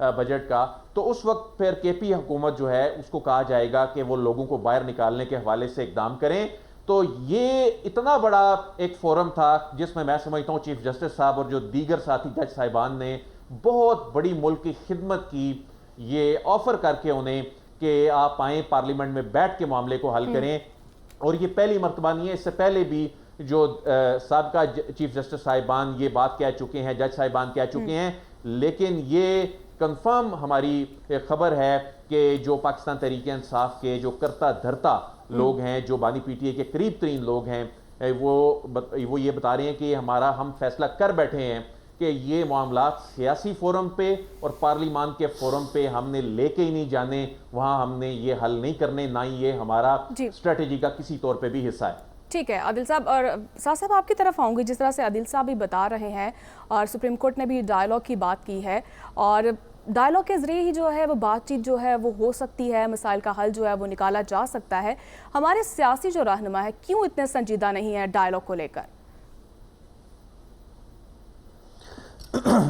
Budget کا، تو اس وقت پھر کے پی حکومت جو ہے اس کو کہا جائے گا کہ وہ لوگوں کو باہر نکالنے کے حوالے سے اقدام کریں۔ تو یہ اتنا بڑا ایک فورم تھا جس میں سمجھتا ہوں چیف جسٹس صاحب اور جو دیگر ساتھی جج صاحبان نے بہت بڑی ملک کی خدمت کی، یہ آفر کر کے انہیں کہ آپ آئیں پارلیمنٹ میں بیٹھ کے معاملے کو حل کریں۔ اور یہ پہلی مرتبہ نہیں ہے، اس سے پہلے بھی جو سابقہ چیف جسٹس صاحبان یہ بات کہہ چکے ہیں، جج صاحبان کہہ چکے ہیں، لیکن یہ کنفرم ہماری خبر ہے کہ جو پاکستان تحریک انصاف کے جو کرتا دھرتا لوگ ہیں، جو بانی پی ٹی اے کے قریب ترین لوگ ہیں، وہ یہ بتا رہے ہیں کہ ہم فیصلہ کر بیٹھے ہیں کہ یہ معاملات سیاسی فورم پہ اور پارلیمان کے فورم پہ ہم نے لے کے ہی نہیں جانے، وہاں ہم نے یہ حل نہیں کرنے، نہ ہی یہ ہمارا اسٹریٹجی کا کسی طور پہ بھی حصہ ہے۔ ٹھیک ہے عادل صاحب، اور سعد صاحب آپ کی طرف آؤں گی۔ جس طرح سے عادل صاحب بھی بتا رہے ہیں اور سپریم کورٹ نے بھی ڈائیلاگ کی بات کی ہے، اور ڈائیلاگ کے ذریعے ہی جو ہے وہ بات چیت جو ہے وہ ہو سکتی ہے، مسائل کا حل جو ہے وہ نکالا جا سکتا ہے، ہمارے سیاسی جو رہنما ہے کیوں اتنے سنجیدہ نہیں ہے ڈائیلاگ کو لے کر؟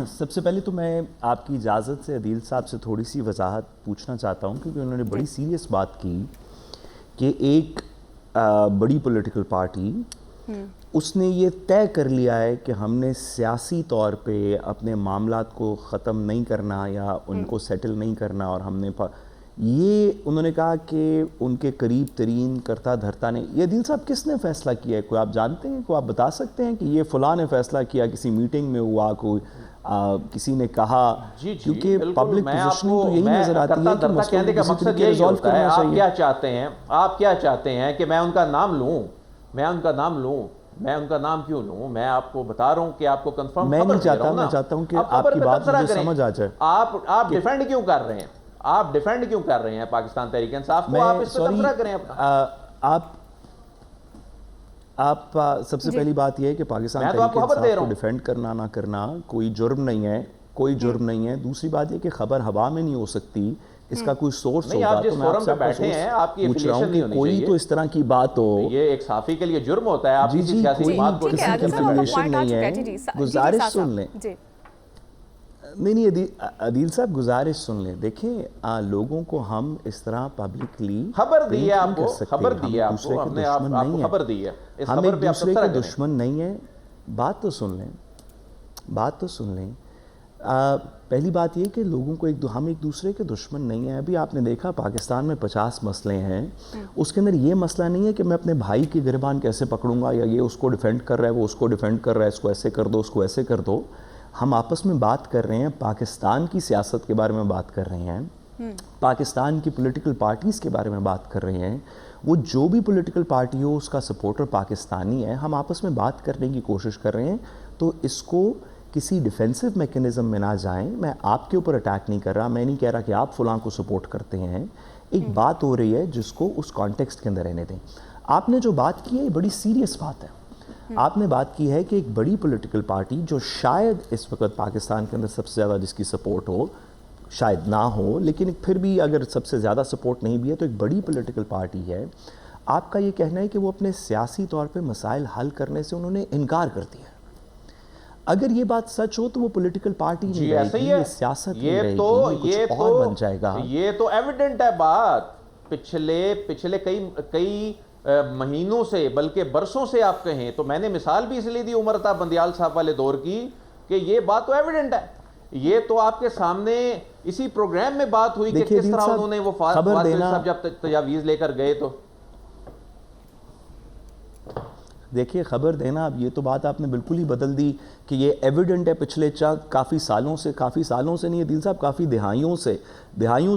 سب سے پہلے تو میں آپ کی اجازت سے عدیل صاحب سے تھوڑی سی وضاحت پوچھنا چاہتا ہوں، کیونکہ انہوں نے بڑی سیریس بات کی کہ ایک بڑی پولیٹیکل پارٹی اس نے یہ طے کر لیا ہے کہ ہم نے سیاسی طور پہ اپنے معاملات کو ختم نہیں کرنا یا ان کو سیٹل نہیں کرنا، اور ہم نے یہ انہوں نے کہا کہ ان کے قریب ترین کرتا دھرتا نے، یہ عدیل صاحب کس نے فیصلہ کیا ہے؟ کوئی آپ جانتے ہیں؟ کوئی آپ بتا سکتے ہیں کہ یہ فلاں نے فیصلہ کیا، کسی میٹنگ میں ہوا، کوئی کسی نے کہا؟ کیونکہ پبلک پوزیشننگ تو یہی نظر آتی ہے کہ کہنے کا مقصد یہی ہوتا ہے، آپ کیا چاہتے ہیں؟ آپ کیا چاہتے ہیں کہ میں ان کا نام لوں؟ میں ان کا نام کیوں لوں؟ میں آپ کو بتا رہا ہوں کہ آپ کو کنفرم میں نہیں چاہتا، میں چاہتا ہوں کہ آپ کی بات مجھے سمجھ آ جائے۔ آپ ڈیفینڈ کیوں کر رہے ہیں؟ آپ ڈیفینڈ کیوں کر رہے ہیں پاکستان تحریک انصاف کو؟ آپ اس پہ تبصرہ کریں اپنا۔ آپ سب سے پہلی بات یہ ہے کہ پاکستان تحریک انصاف کو ڈیفینڈ کرنا نہ کرنا کوئی جرم نہیں ہے، کوئی جرم نہیں ہے۔ دوسری بات یہ کہ خبر ہوا میں نہیں ہو سکتی، اس کا کوئی سورس ہوگا۔ تو میں آپ سے بیٹھے ہیں، آپ کی افیلیشن نہیں ہونی چاہیے، کوئی تو اس طرح کی بات ہو، یہ ایک صحافی کے لیے جرم ہوتا ہے۔ آپ کسی سیاسی بات کو کسی کی افیلیشن نہیں ہے۔ گزارش سن لیں، نہیں عدیل صاحب گزارش سن لیں۔ دیکھیں لوگوں کو ہم اس طرح پبلکلی خبر دی ہے، آپ کو خبر دی ہے، آپ کو ہم نے آپ کو خبر دی ہے، اس ہم خبر ایک پہ آپ دوسرے تبصرہ کے کریں۔ دشمن نہیں ہیں۔ بات تو سن لیں۔ پہلی بات یہ کہ لوگوں کو ہم ایک دوسرے کے دشمن نہیں ہیں۔ ابھی آپ نے دیکھا پاکستان میں 50 مسئلے ہیں، اس کے اندر یہ مسئلہ نہیں ہے کہ میں اپنے بھائی کی گریبان کیسے پکڑوں گا، یا یہ اس کو ڈیفینڈ کر رہا ہے، وہ اس کو ڈیفینڈ کر رہا ہے، اس کو ایسے کر دو، اس کو ایسے کر دو۔ ہم آپس میں بات کر رہے ہیں، پاکستان کی سیاست کے بارے میں بات کر رہے ہیں، پاکستان کی پولیٹیکل پارٹیز کے بارے میں بات کر رہے ہیں۔ وہ جو بھی پولیٹیکل پارٹی ہو اس کا سپورٹر پاکستانی ہے، ہم آپس میں بات کرنے کی کوشش کر رہے ہیں۔ تو اس کو کسی ڈیفینسو میکنزم میں نہ جائیں۔ میں آپ کے اوپر اٹیک نہیں کر رہا، میں نہیں کہہ رہا کہ آپ فلاں کو سپورٹ کرتے ہیں۔ ایک بات ہو رہی ہے جس کو اس کانٹیکسٹ کے اندر رہنے دیں۔ آپ نے جو بات کی ہے یہ بڑی سیریس بات ہے۔ آپ نے بات کی ہے کہ ایک بڑی پولیٹیکل پارٹی جو شاید اس وقت پاکستان کے اندر سب سے زیادہ جس کی سپورٹ ہو، شاید نہ ہو، لیکن پھر بھی اگر سب سے زیادہ سپورٹ نہیں بھی ہے تو ایک بڑی پولیٹیکل پارٹی ہے۔ آپ کا یہ کہنا ہے کہ وہ اپنے سیاسی طور پہ مسائل حل کرنے سے انہوں نے انکار کر دیا۔ اگر یہ بات سچ ہو تو وہ پولیٹیکل پارٹی نہیں رہے گی، یہ سیاست نہیں رہے گی، یہ کچھ اور بن جائے گا۔ یہ تو ایویڈنٹ ہے بات، پچھلے کئی مہینوں سے بلکہ برسوں سے آپ کہیں تو میں نے مثال بھی اس لیے دی عمر تا بندیال صاحب والے دور کی کہ یہ بات تو ایویڈنٹ ہے۔ یہ تو آپ کے سامنے اسی پروگرام میں بات ہوئی کہ کس طرح انہوں نے وہ فاضل صاحب جب تجاویز لے کر گئے تو دیکھیے خبر دینا، اب یہ تو بات آپ نے بالکل ہی بدل دی کہ یہ ایویڈنٹ ہے۔ پچھلے کافی سالوں سے نہیں عدیل صاحب، کافی دہائیوں سے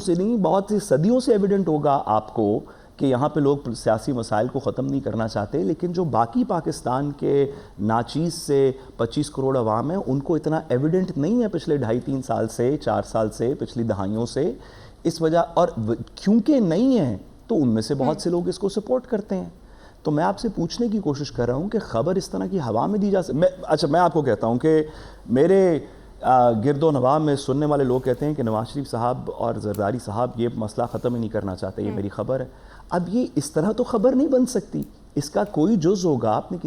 نہیں، بہت سی صدیوں سے ایویڈنٹ ہوگا آپ کو کہ یہاں پہ لوگ سیاسی مسائل کو ختم نہیں کرنا چاہتے، لیکن جو باقی پاکستان کے ناچیز سے 25 کروڑ عوام ہیں ان کو اتنا ایویڈنٹ نہیں ہے پچھلے 2.5-3 سال سے، 4 سال سے، پچھلی دہائیوں سے۔ اس وجہ اور کیونکہ نہیں ہیں تو ان میں سے بہت سے لوگ اس کو سپورٹ کرتے ہیں۔ تو میں آپ سے پوچھنے کی کوشش کر رہا ہوں کہ خبر اس طرح کی ہوا میں دی جا سکتی؟ اچھا میں آپ کو کہتا ہوں کہ میرے گرد و نواح میں سننے والے لوگ کہتے ہیں کہ نواز شریف صاحب اور زرداری صاحب یہ مسئلہ ختم ہی نہیں کرنا چاہتے، یہ میری خبر ہے۔ اب یہ اس طرح تو خبر نہیں بن سکتی، اس کا کوئی جز ہوگا۔ آپ نے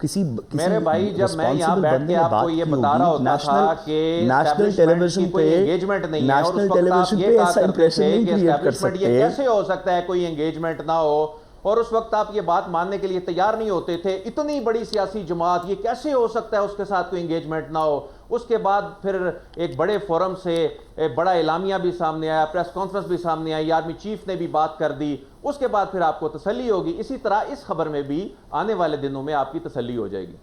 میرے بھائی جب میں یہاں بیٹھ کے آپ کو یہ بتا رہا ہوتا تھا کہ نیشنل ٹیلی ویژن کوئی انگیجمنٹ نہیں ہے اور اس وقت آپ یہ کہا کرتے تھے کہ اسٹیبلشمنٹ یہ کیسے ہو سکتا ہے کوئی انگیجمنٹ نہ ہو، اور اس وقت آپ یہ بات ماننے کے لیے تیار نہیں ہوتے تھے، اتنی بڑی سیاسی جماعت یہ کیسے ہو سکتا ہے اس کے ساتھ کوئی انگیجمنٹ نہ ہو۔ اس کے بعد پھر ایک بڑے فورم سے بڑا اعلامیہ بھی سامنے آیا، پریس کانفرنس بھی سامنے آئی، آرمی چیف نے بھی بات کر دی، اس کے بعد پھر آپ کو تسلی ہوگی۔ اسی طرح اس خبر میں بھی آنے والے دنوں میں آپ کی تسلی ہو جائے گی۔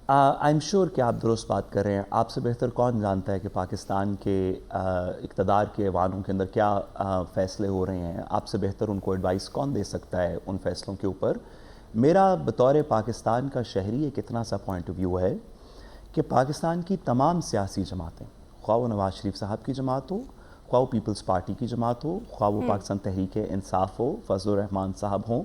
آئی ایم شیور کہ آپ درست بات کر رہے ہیں۔ آپ سے بہتر کون جانتا ہے کہ پاکستان کے اقتدار کے ایوانوں کے اندر کیا فیصلے ہو رہے ہیں؟ آپ سے بہتر ان کو ایڈوائس کون دے سکتا ہے ان فیصلوں کے اوپر؟ میرا بطور پاکستان کا شہری ایک اتنا سا پوائنٹ آف ویو ہے کہ پاکستان کی تمام سیاسی جماعتیں، خواہ وہ نواز شریف صاحب کی جماعت ہو، خواہ وہ پیپلز پارٹی کی جماعت ہو، خواہ وہ پاکستان تحریک انصاف ہو، فضل الرحمان صاحب ہوں،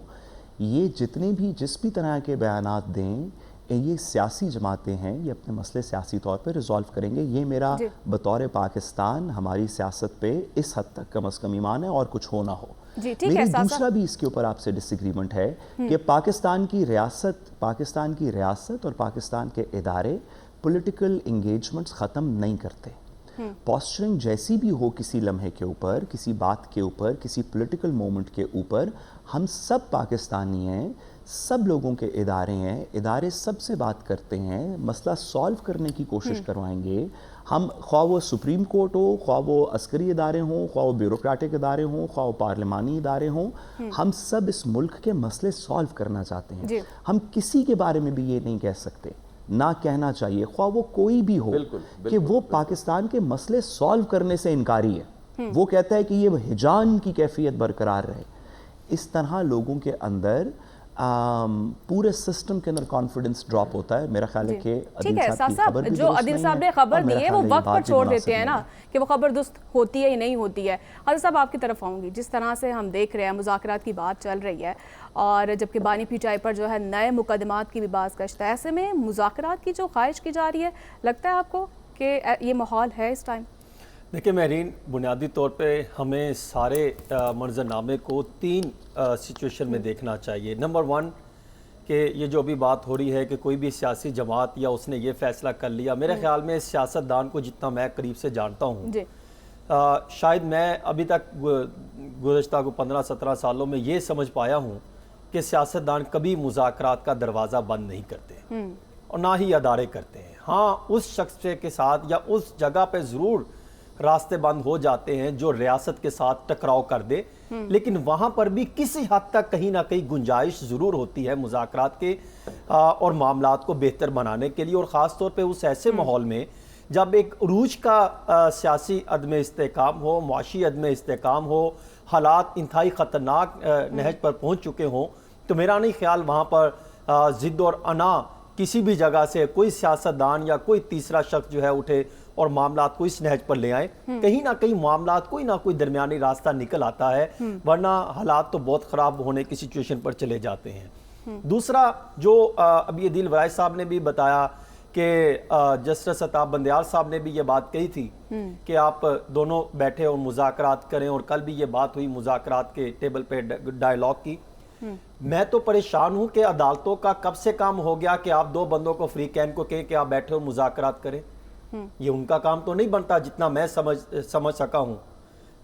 یہ جتنے بھی جس بھی طرح کے بیانات دیں، یہ سیاسی جماعتیں ہیں، یہ اپنے مسئلے سیاسی طور پہ ریزالو کریں گے۔ یہ میرا بطور پاکستان ہماری سیاست پہ اس حد تک کم از کم ایمان ہے، اور کچھ ہو نہ ہو۔ میری دوسرا بھی اس کے اوپر آپ سے ڈس ایگریمنٹ ہے کہ پاکستان کی ریاست اور پاکستان کے ادارے پولیٹیکل انگیجمنٹس ختم نہیں کرتے۔ پوسچرنگ جیسی بھی ہو کسی لمحے کے اوپر، کسی بات کے اوپر، کسی پولیٹیکل مومنٹ کے اوپر، ہم سب پاکستانی ہیں، سب لوگوں کے ادارے ہیں، ادارے سب سے بات کرتے ہیں، مسئلہ سالو کرنے کی کوشش کروائیں گے۔ ہم خواہ وہ سپریم کورٹ ہو، خواہ وہ عسکری ادارے ہوں، خواہ وہ بیوروکریٹک ادارے ہوں، خواہ وہ پارلیمانی ادارے ہوں، ہم سب اس ملک کے مسئلے سالو کرنا چاہتے ہیں۔ ہم کسی کے بارے میں بھی یہ نہیں کہہ سکتے، نہ کہنا چاہیے، خواہ وہ کوئی بھی ہو، کہ وہ پاکستان کے مسئلے سالو کرنے سے انکاری ہے۔ وہ کہتا ہے کہ یہ ہجان کی کیفیت برقرار رہے۔ اس طرح لوگوں کے اندر پورے سسٹم کے اندر کانفیڈنس ڈراپ ہوتا ہے۔ میرا خیال ہے کہ ٹھیک ہے صاحب، جو عادل صاحب نے خبر دی ہے وہ وقت پر چھوڑ دیتے ہیں نا کہ وہ خبر درست ہوتی ہے یا نہیں ہوتی ہے۔ عادل صاحب آپ کی طرف آؤں گی، جس طرح سے ہم دیکھ رہے ہیں مذاکرات کی بات چل رہی ہے، اور جبکہ بانی پی ٹی آئی پر جو ہے نئے مقدمات کی بھی باز گشت ہے، ایسے میں مذاکرات کی جو خواہش کی جا رہی ہے، لگتا ہے آپ کو کہ یہ ماحول ہے اس ٹائم؟ دیکھیں مہرین، بنیادی طور پہ ہمیں سارے منظرنامے کو 3 سچویشن میں دیکھنا چاہیے۔ نمبر 1 کہ یہ جو بھی بات ہو رہی ہے کہ کوئی بھی سیاسی جماعت یا اس نے یہ فیصلہ کر لیا، میرے خیال میں سیاستدان کو جتنا میں قریب سے جانتا ہوں، شاید میں ابھی تک گزشتہ 15-17 سالوں میں یہ سمجھ پایا ہوں کہ سیاستدان کبھی مذاکرات کا دروازہ بند نہیں کرتے اور نہ ہی ادارے کرتے ہیں۔ ہاں، اس شخص کے ساتھ یا اس جگہ پہ ضرور راستے بند ہو جاتے ہیں جو ریاست کے ساتھ ٹکراؤ کر دے، لیکن وہاں پر بھی کسی حد تک کہیں نہ کہیں گنجائش ضرور ہوتی ہے مذاکرات کے اور معاملات کو بہتر بنانے کے لیے، اور خاص طور پہ اس ایسے ماحول میں جب ایک عروج کا سیاسی عدم استحکام ہو، معاشی عدم استحکام ہو، حالات انتہائی خطرناک نہج پر پہنچ چکے ہوں، تو میرا نہیں خیال وہاں پر ضد اور انا کسی بھی جگہ سے کوئی سیاستدان یا کوئی تیسرا شخص جو ہے اٹھے اور معاملات کو اس نہج پر لے آئیں۔ کہیں نہ کہیں معاملات کوئی نہ کوئی درمیانی راستہ نکل آتا ہے، ورنہ حالات تو بہت خراب ہونے کی سچویشن پر چلے جاتے ہیں۔ دوسرا جو ابھی عدیل ورائے صاحب نے بھی بتایا کہ جسٹس عطاف بندیال صاحب نے بھی یہ بات کہی تھی کہ آپ دونوں بیٹھے اور مذاکرات کریں، اور کل بھی یہ بات ہوئی مذاکرات کے ٹیبل پہ ڈائیلاگ کی۔ میں تو پریشان ہوں کہ عدالتوں کا کب سے کام ہو گیا کہ آپ 2 بندوں کو فری کین کو کہیں کہ آپ بیٹھے اور مذاکرات کریں۔ یہ ان کا کام تو نہیں بنتا جتنا میں سمجھ سکا ہوں۔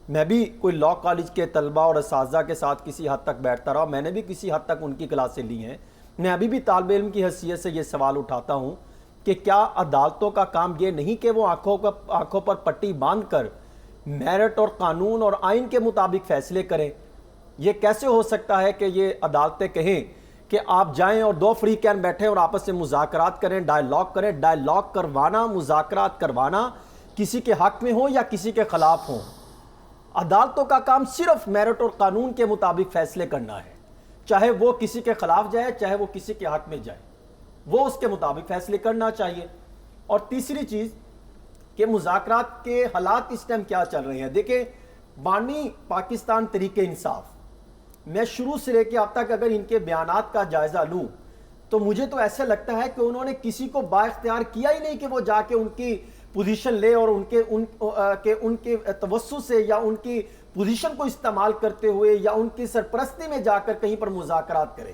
میں بھی کوئی لاء کالج کے طلبہ اور اساتذہ کے ساتھ کسی حد تک بیٹھتا رہا، میں نے بھی کسی حد تک ان کی کلاسیں لی ہیں۔ میں ابھی بھی طالب علم کی حیثیت سے یہ سوال اٹھاتا ہوں کہ کیا عدالتوں کا کام یہ نہیں کہ وہ آنکھوں پر پٹی باندھ کر میرٹ اور قانون اور آئین کے مطابق فیصلے کریں؟ یہ کیسے ہو سکتا ہے کہ یہ عدالتیں کہیں کہ آپ جائیں اور 2 فری کین بیٹھیں اور آپس میں مذاکرات کریں، ڈائیلاگ کریں؟ ڈائیلاگ کروانا، مذاکرات کروانا کسی کے حق میں ہو یا کسی کے خلاف ہو، عدالتوں کا کام صرف میرٹ اور قانون کے مطابق فیصلے کرنا ہے، چاہے وہ کسی کے خلاف جائے چاہے وہ کسی کے حق میں جائے، وہ اس کے مطابق فیصلے کرنا چاہیے۔ اور تیسری چیز کہ مذاکرات کے حالات اس ٹائم کیا چل رہے ہیں۔ دیکھیں، بانی پاکستان تحریک انصاف، میں شروع سے لے کے اب تک اگر ان کے بیانات کا جائزہ لوں تو مجھے تو ایسا لگتا ہے کہ انہوں نے کسی کو با اختیار کیا ہی نہیں کہ وہ جا کے ان کی پوزیشن لے اور ان کے توسط سے یا ان کی پوزیشن کو استعمال کرتے ہوئے یا ان کی سرپرستی میں جا کر کہیں پر مذاکرات کرے۔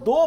2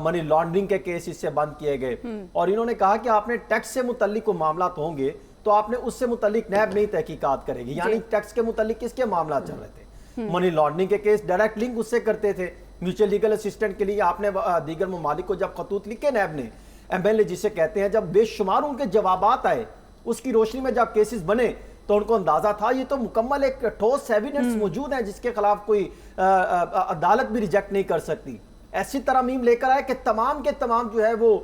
منی لانڈرنگ کے کیس اس سے بند کیے گئے. اور انہوں نے کہا کہ آپ نے ٹیکس سے متعلق کوئی معاملات ہوں گے تو آپ نے اس سے متعلق نیب نہیں تحقیقات کرے گی. یعنی ٹیکس کے متعلق کس کے معاملات چل رہے تھے؟ منی لانڈرنگ کے کیس ڈائریکٹ لنک اس سے کرتے تھے. میوچل لیگل اسسٹنٹ کے لیے آپ نے دیگر ممالک کو جب خطوط لکھے نیب نے, MLA جسے کہتے ہیں, جب بے شمار ان کے جوابات آئے, اس کی روشنی میں جب کیسز بنے تو ان کو اندازہ تھا یہ تو مکمل ایک ٹھوس ایویڈنس موجود ہیں جس کے خلاف کوئی عدالت بھی ریجیکٹ نہیں کر سکتی. ایسی ترامیم لے کر آئے کہ تمام کے تمام جو ہے وہ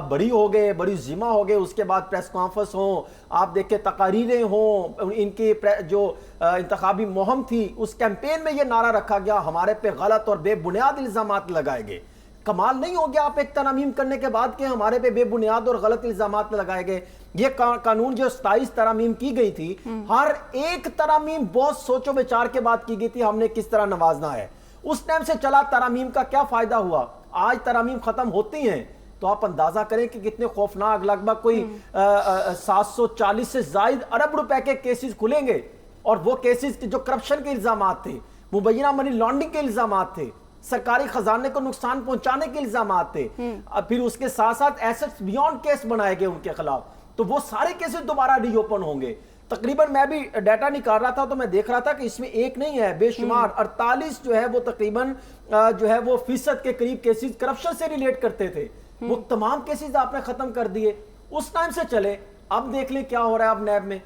بری ہو گئے, بری ذمہ ہو گئے. اس کے بعد پریس کانفرنس ہوں, آپ دیکھیں تقاریریں ہوں, ان کی جو انتخابی مہم تھی اس کیمپین میں یہ نعرہ رکھا گیا ہمارے پہ غلط اور بے بنیاد الزامات لگائے گئے. کمال نہیں ہو گیا آپ ایک ترامیم کرنے کے بعد کہ ہمارے پہ بے بنیاد اور غلط الزامات لگائے گئے. یہ قانون جو 27 ترامیم کی گئی تھی, ہر ایک ترامیم بہت سوچ و بچار کے بعد کی گئی تھی ہم نے کس طرح نوازنا ہے. اس ٹائم سے چلا ترامیم کا کیا فائدہ ہوا؟ آج ترامیم ختم ہوتی ہیں تو آپ اندازہ کریں کہ کتنے خوفناک, لگ بھگ کوئی 740 سے زائد ارب روپے کے کیسز کھلیں گے. اور وہ کیسز جو کرپشن کے الزامات تھے, مبینہ منی لانڈرنگ کے الزامات تھے, سرکاری خزانے کو نقصان پہنچانے کے الزامات تھے, پھر اس کے ساتھ ساتھ ایسٹس بیونڈ کیس بنائے گئے ان کے خلاف, تو وہ سارے کیسز دوبارہ ری اوپن ہوں گے. تقریباً میں بھی ڈیٹا نکال رہا تھا تو میں دیکھ رہا تھا کہ اس میں ایک نہیں ہے, بے شمار 48 جو ہے وہ تقریباً جو ہے وہ فیصد کے قریب کیسز کرپشن سے ریلیٹ کرتے تھے. وہ تمام کیسز آپ نے ختم کر دیے. اس ٹائم سے چلے, اب دیکھ لیں کیا ہو رہا ہے اب نیب میں.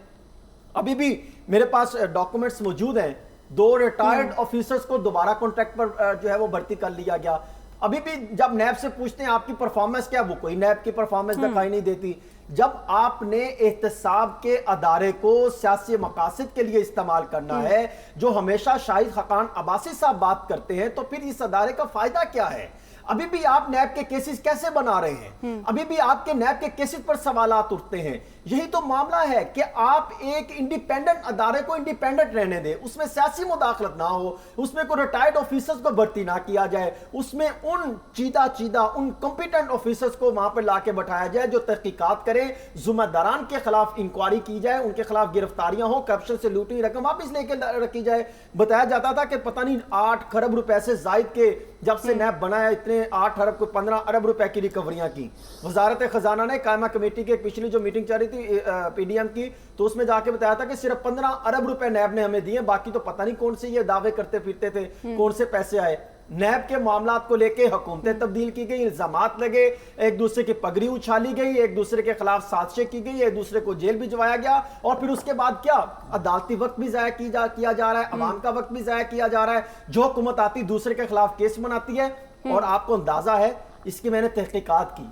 ابھی بھی میرے پاس ڈاکومنٹس موجود ہیں, 2 ریٹائرڈ آفیسرز کو دوبارہ کانٹریکٹ پر جو ہے وہ بھرتی کر لیا گیا. ابھی بھی جب نیب سے پوچھتے ہیں آپ کی پرفارمنس کیا, وہ کوئی نیب کی پرفارمنس دکھائی نہیں دیتی. جب آپ نے احتساب کے ادارے کو سیاسی مقاصد کے لیے استعمال کرنا ہے, جو ہمیشہ شاہد خاقان عباسی صاحب بات کرتے ہیں, تو پھر اس ادارے کا فائدہ کیا ہے؟ ابھی بھی آپ نیب کے کیسز کیسے بنا رہے ہیں؟ ابھی بھی آپ کے نیب کے کیسز پر سوالات اٹھتے ہیں. یہی تو معاملہ ہے کہ آپ ایک انڈیپینڈنٹ ادارے کو انڈیپینڈنٹ رہنے دیں, اس میں سیاسی مداخلت نہ ہو, اس میں کوئی ریٹائرڈ آفیسرز کو بھرتی نہ کیا جائے, اس میں ان چیدہ ان کمپیٹنٹ آفیسرز کو وہاں پر لا کے بٹھایا جائے جو تحقیقات کریں, ذمہ داران کے خلاف انکوائری کی جائے, ان کے خلاف گرفتاریاں ہوں, کرپشن سے لوٹی ہوئی رقم واپس لے کے رکھی جائے. بتایا جاتا تھا کہ پتہ نہیں 8 کھرب روپے سے زائد کے جب سے نیب بنایا اتنے 8 ارب کو 15 ارب روپے کی ریکوریاں کی. وزارت خزانہ نے قائمہ کمیٹی کے پچھلی جو میٹنگ چل رہی تھی پی ڈی ایم کی, تو اس میں جا کے بتایا تھا کہ صرف 15 ارب روپے نیب نے ہمیں دیے, باقی تو پتہ نہیں کون سے یہ دعوے کرتے پھرتے تھے, کون سے پیسے آئے. نیب کے معاملات کو لے کے حکومتیں تبدیل کی گئی, الزامات لگے, ایک دوسرے کی پگڑی اچھالی گئی, ایک دوسرے کے خلاف سازشیں کی گئی, ایک دوسرے کو جیل بھجوایا گیا, اور پھر اس کے بعد کیا عدالتی وقت بھی ضائع کیا جا رہا ہے, عوام کا وقت بھی ضائع کیا جا رہا ہے. جو حکومت آتی دوسرے کے خلاف کیس بناتی ہے. اور آپ کو اندازہ ہے, اس کی میں نے تحقیقات کی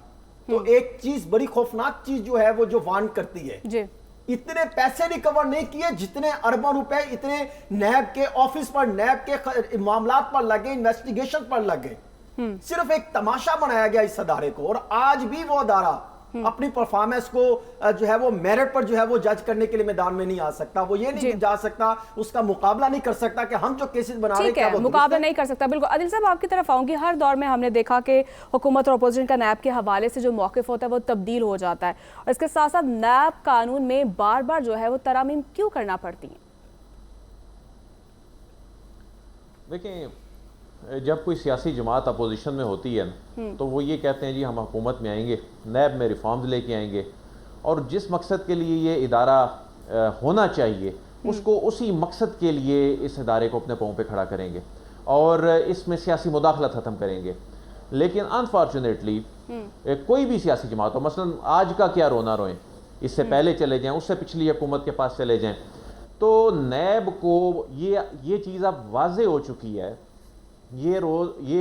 تو ایک چیز بڑی خوفناک چیز جو ہے وہ جو وان کرتی ہے, اتنے پیسے ریکور نہیں کیے جتنے اربوں روپے اتنے نیب کے آفس پر, نیب کے معاملات پر لگے, انویسٹیگیشن پر لگے. صرف ایک تماشا بنایا گیا اس ادارے کو, اور آج بھی وہ ادارہ اپنی پرفارمنس کو جو ہے وہ میرٹ پر جو ہے وہ جج کرنے کے لیے میدان میں نہیں آ سکتا. وہ یہ نہیں جا سکتا, اس کا مقابلہ نہیں کر سکتا کہ ہم جو کیسز بنا رہے ہیں مقابلہ نہیں کر سکتا. بالکل عادل صاحب آپ کی طرف آؤں گی. ہر دور میں ہم نے دیکھا کہ حکومت اور اپوزیشن کا نیب کے حوالے سے جو موقف ہوتا ہے وہ تبدیل ہو جاتا ہے, اور اس کے ساتھ ساتھ نیب قانون میں بار بار جو ہے وہ ترامیم کیوں کرنا پڑتی ہیں؟ دیکھیں, جب کوئی سیاسی جماعت اپوزیشن میں ہوتی ہے تو وہ یہ کہتے ہیں جی ہم حکومت میں آئیں گے, نیب میں ریفارمز لے کے آئیں گے, اور جس مقصد کے لیے یہ ادارہ ہونا چاہیے اس کو اسی مقصد کے لیے اس ادارے کو اپنے پاؤں پہ کھڑا کریں گے اور اس میں سیاسی مداخلت ختم کریں گے. لیکن انفارچونیٹلی کوئی بھی سیاسی جماعت ہو, مثلا آج کا کیا رونا روئیں, اس سے پہلے چلے جائیں, اس سے پچھلی حکومت کے پاس چلے جائیں, تو نیب کو یہ چیز اب واضح ہو چکی ہے, یہ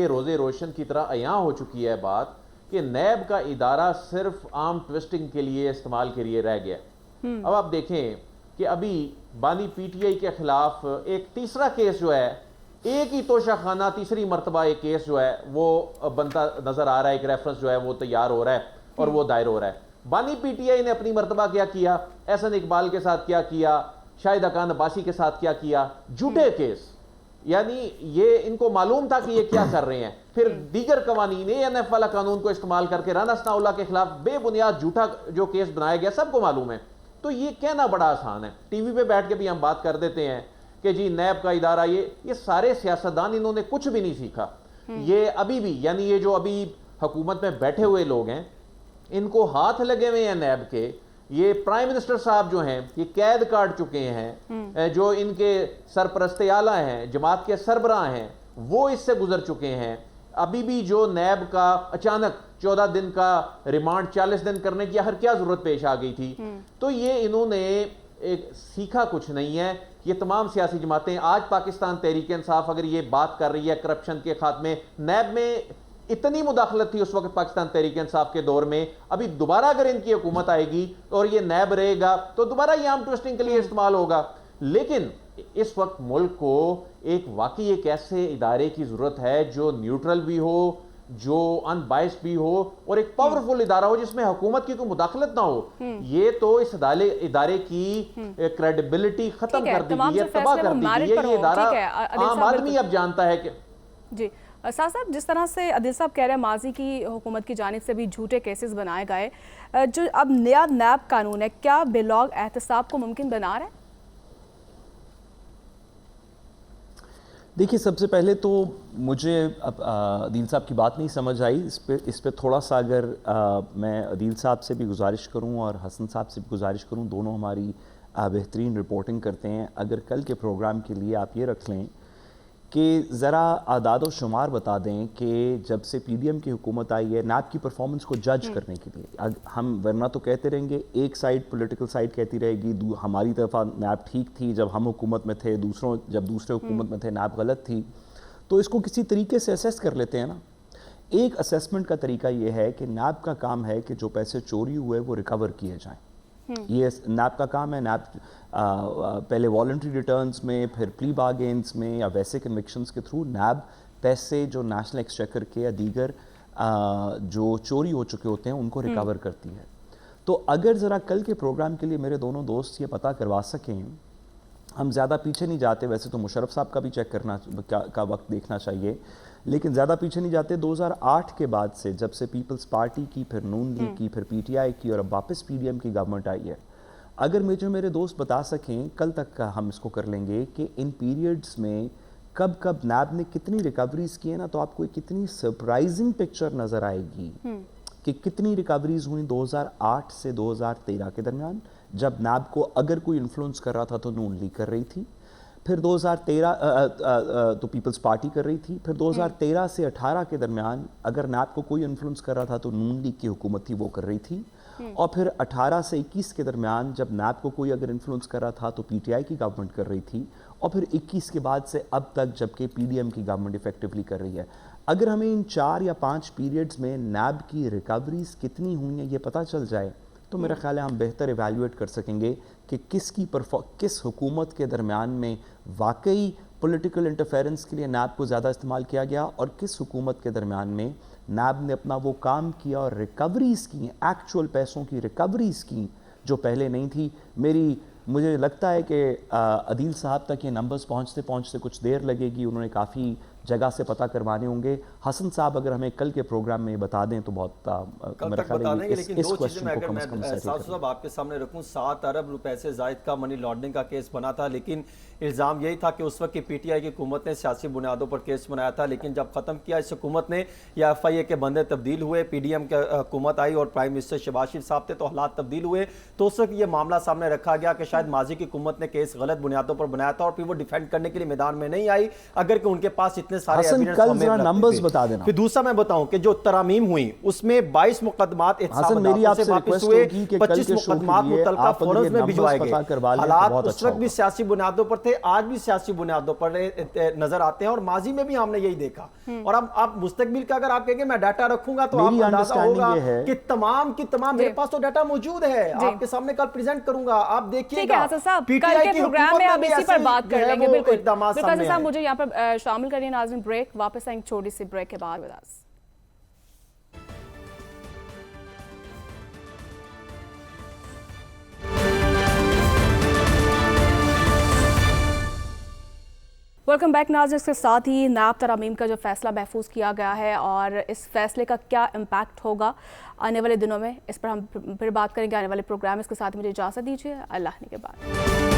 روز روشن کی طرح عیاں ہو چکی ہے بات کہ نیب کا ادارہ صرف عام ٹوسٹنگ کے لیے استعمال کے لیے رہ گیا. اب آپ دیکھیں کہ ابھی بانی پی ٹی آئی کے خلاف ایک تیسرا کیس جو ہے, ایک ہی توشہ خانہ تیسری مرتبہ ایک کیس جو ہے وہ بنتا نظر آ رہا ہے, ایک ریفرنس جو ہے وہ تیار ہو رہا ہے اور وہ دائر ہو رہا ہے. بانی پی ٹی آئی نے اپنی مرتبہ کیا کیا, احسن اقبال کے ساتھ کیا کیا, شاہد خاقان عباسی کے ساتھ کیا کیا, جھوٹے کیس. یعنی یہ ان کو معلوم تھا کہ یہ کیا کر رہے ہیں. پھر دیگر قوانین ANF والا قانون کو استعمال کر کے رانا ثناء اللہ کے خلاف بے بنیاد جھوٹا جو کیس بنایا گیا, سب کو معلوم ہے. تو یہ کہنا بڑا آسان ہے, ٹی وی پہ بیٹھ کے بھی ہم بات کر دیتے ہیں کہ جی نیب کا ادارہ, یہ سارے سیاستدان انہوں نے کچھ بھی نہیں سیکھا. یہ ابھی بھی, یعنی یہ جو ابھی حکومت میں بیٹھے ہوئے لوگ ہیں، ان کو ہاتھ لگے ہوئے ہیں نیب کے. یہ پرائم منسٹر صاحب جو ہیں یہ قید کاٹ چکے ہیں، جو ان کے سرپرست اعلیٰ ہیں، جماعت کے سربراہ ہیں، وہ اس سے گزر چکے ہیں. ابھی بھی جو نیب کا اچانک 14 دن کا ریمانڈ 40 دن کرنے کی آخر کیا ضرورت پیش آ گئی تھی؟ تو یہ انہوں نے ایک سیکھا کچھ نہیں ہے. یہ تمام سیاسی جماعتیں، آج پاکستان تحریک انصاف اگر یہ بات کر رہی ہے کرپشن کے خاتمے، نیب میں اتنی مداخلت تھی اس وقت پاکستان تحریک انصاف کے دور میں. ابھی دوبارہ اگر ان کی حکومت آئے گی اور یہ نیب رہے گا تو دوبارہ یہ آرم ٹوئسٹنگ کے لیے استعمال ہوگا. لیکن اس وقت ملک کو واقعی ایک ایسے ادارے کی ضرورت ہے جو نیوٹرل بھی ہو، جو ان بائس بھی ہو، اور ایک پاورفل ادارہ ہو جس میں حکومت کی کوئی مداخلت نہ ہو. یہ تو اس ادارے کی کریڈیبلٹی ختم کر دی گئی ہے، تباہ کر دی گئی ہے. یہ ادارہ عام آدمی اب جانتا ہے کہ جی ساز صاحب، جس طرح سے عدیل صاحب کہہ رہے ہیں ماضی کی حکومت کی جانب سے بھی جھوٹے کیسز بنائے گئے، جو اب نیا نیب قانون ہے کیا بے لوگ احتساب کو ممکن بنا رہا ہے؟ دیکھیے، سب سے پہلے تو مجھے عدیل صاحب کی بات نہیں سمجھ آئی. اس پہ تھوڑا سا اگر میں عدیل صاحب سے بھی گزارش کروں اور حسن صاحب سے بھی گزارش کروں، دونوں ہماری بہترین رپورٹنگ کرتے ہیں. اگر کل کے پروگرام کے لیے آپ یہ رکھ لیں کہ ذرا اعداد و شمار بتا دیں کہ جب سے پی ڈی ایم کی حکومت آئی ہے نیب کی پرفارمنس کو جج کرنے کے لیے، ہم ورنہ تو کہتے رہیں گے، ایک سائڈ پولیٹیکل سائڈ کہتی رہے گی ہماری طرف نیب ٹھیک تھی جب ہم حکومت میں تھے، جب دوسرے حکومت میں تھے نیب غلط تھی. تو اس کو کسی طریقے سے اسیس کر لیتے ہیں نا. ایک اسیسمنٹ کا طریقہ یہ ہے کہ نیب کا کام ہے کہ جو پیسے چوری ہوئے وہ ریکور کیے جائیں. یہ نیب کا کام ہے. نیب پہلے والنٹری ریٹرنز میں، پھر پلی بارگینز میں یا ویسے کنوکشنز کے تھرو نیب پیسے جو نیشنل ایکسچیکر کے یا دیگر جو چوری ہو چکے ہوتے ہیں ان کو ریکور کرتی ہے. تو اگر ذرا کل کے پروگرام کے لیے میرے دونوں دوست یہ پتہ کروا سکیں، ہم زیادہ پیچھے نہیں جاتے، ویسے تو مشرف صاحب کا بھی چیک کرنا کا وقت دیکھنا چاہیے، لیکن زیادہ پیچھے نہیں جاتے. 2008 کے بعد سے جب سے پیپلز پارٹی کی، پھر نون لیگ کی، پھر پی ٹی آئی کی اور اب واپس پی ڈی ایم کی گورنمنٹ آئی ہے، اگر میرے دوست بتا سکیں، کل تک کا ہم اس کو کر لیں گے کہ ان پیریڈز میں کب نیب نے کتنی ریکوریز کی ہیں نا، تو آپ کو کتنی سرپرائزنگ پکچر نظر آئے گی کہ کتنی ریکوریز ہوئیں 2008 سے 2013 کے درمیان، جب نیب کو اگر کوئی انفلوئنس کر رہا تھا تو نون لیگ کر رہی تھی، پھر 2013 تو پیپلز پارٹی کر رہی تھی، پھر 2013 سے 18 کے درمیان اگر نیب کو کوئی انفلوئنس کر رہا تھا تو نون لیگ کی حکومت تھی وہ کر رہی تھی، اور پھر 18 سے 21 کے درمیان جب نیب کو کوئی اگر انفلوئنس کر رہا تھا تو پی ٹی آئی کی گورنمنٹ کر رہی تھی، اور پھر 21 کے بعد سے اب تک جبکہ پی ڈی ایم کی گورنمنٹ ایفیکٹولی کر رہی ہے. اگر ہمیں ان 4 یا 5 پیریڈز میں نیب کی ریکوریز کتنی ہوئی ہیں یہ پتہ چل جائے تو میرا خیال ہے ہم بہتر ایویلیویٹ کر سکیں گے کہ کس حکومت کے درمیان میں واقعی پولیٹیکل انٹرفیرنس کے لیے نیب کو زیادہ استعمال کیا گیا، اور کس حکومت کے درمیان میں نیب نے اپنا وہ کام کیا اور ریکوریز کی، ایکچول پیسوں کی ریکوریز کی جو پہلے نہیں تھی. مجھے لگتا ہے کہ عدیل صاحب تک یہ نمبرز پہنچتے کچھ دیر لگے گی، انہوں نے کافی جگہ سے پتہ کروانے ہوں گے. حسن صاحب اگر ہمیں کل کے پروگرام میں بتا دیں تو بہت میرا خیال ہے لیکن دو چیزیں میں اگر میں صاحب آپ کے سامنے رکھوں، 7 ارب روپے سے زائد کا منی لانڈرنگ کا کیس بنا تھا، لیکن الزام یہی تھا کہ اس وقت کی پی ٹی آئی کی حکومت نے سیاسی بنیادوں پر کیس بنایا تھا، لیکن جب ختم کیا اس حکومت نے یا ایف آئی اے کے بندے تبدیل ہوئے، پی ڈی ایم کی حکومت آئی اور پرائم منسٹر شہباز شریف صاحب تھے تو حالات تبدیل ہوئے، تو اس وقت یہ معاملہ سامنے رکھا گیا کہ شاید ماضی کی حکومت نے کیس غلط بنیادوں پر بنایا تھا اور پھر وہ ڈیفینڈ کرنے کے لیے میدان میں نہیں آئی، اگر کہ ان کے پاس اتنے سارے ایویڈنس نمبرز بتا دینا. پھر دوسرا میں بتاؤں کہ جو ترامیم ہوئی اس میں 22 مقدمات احتساب سے واپس ہوئے، 25 مقدمات متعلقہ فورمز میں بھجوائے گئے. حالات اس وقت بھی سیاسی بنیادوں پر تھے، آج بھی سیاسی بنیادوں پر نظر آتے ہیں، اور ماضی میں بھی ہم نے یہی دیکھا. اور اب آپ مستقبل کا اگر آپ کہیں گے میں ڈیٹا رکھوں گا تو آپ اندازہ ہوگا کہ تمام کی تمام میرے پاس تو ڈیٹا موجود ہے، آپ کے سامنے کل پریزنٹ کروں گا، آپ دیکھیے گا. پی ٹی آئی کی پروگرام میں اب اسی پر بات کر لیں گے. بالکل مجھے یہاں پر شامل کریے ناظرین، بریک، واپس آئیں چھوٹی سی بریک کے بعد. ویلکم بیک ناظرین. اس کے ساتھ ہی نیب ترامیم کا جو فیصلہ محفوظ کیا گیا ہے اور اس فیصلے کا کیا امپیکٹ ہوگا آنے والے دنوں میں، اس پر ہم پھر بات کریں گے آنے والے پروگرام. اس کے ساتھ مجھے اجازت دیجیے، اللہ نے کے بعد.